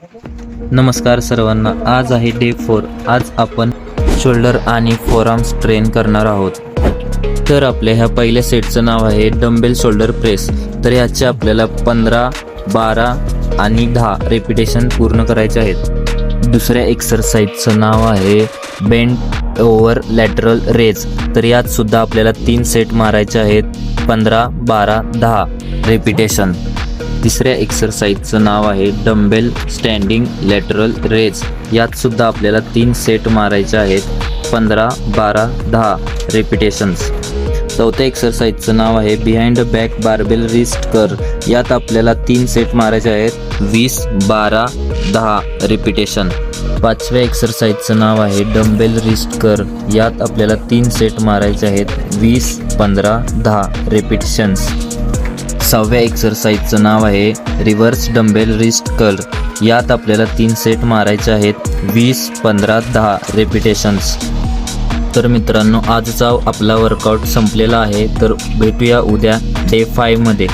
नमस्कार सर्वांना, आज आहे डे 4। आज आपण शोल्डर आणि फोरआर्म्स ट्रेन करणार आहोत। तर आपल्या ह्या पहिल्या सेटचं नाव आहे डंबेल शोल्डर प्रेस। तर याचे आपल्याला 15, 12 आणि 10 रेपिटेशन पूर्ण करायचे आहेत। दुसऱ्या एक्सरसाइजचं नाव आहे बेंड ओव्हर लॅटरल रेज। तर यात सुद्धा आपल्याला 3 सेट मारायचे आहेत, 15, 12, 10 रेपिटेशन। तिसऱ्या एक्सरसाइजचं नाव आहे डंबेल स्टँडिंग लॅटरल रेज। यात सुद्धा आपल्याला 3 सेट मारायचे आहेत, 15, 12, 10 रेपिटेशन्स। चौथ्या एक्सरसाइजचं नाव आहे बिहाइंड बॅक बारबेल रिस्ट कर। यात आपल्याला 3 सेट मारायचे आहेत, 20, 12, 10 रेपिटेशन। पाचव्या एक्सरसाइजचं नाव आहे डंबेल रिस्ट कर। यात आपल्याला 3 सेट मारायचे आहेत, 20, 15, 10 रेपिटेशन्स। सहाव्या एक्सरसाइजचं नाव आहे रिव्हर्स डंबेल रिस्ट कर। यात आपल्याला 3 सेट मारायचे आहेत, 20, 15, 10 रेपिटेशन्स। तर मित्रांनो, आजचा आपला वर्कआउट संपलेला आहे। तर भेटूया उद्या डे 5 मध्ये।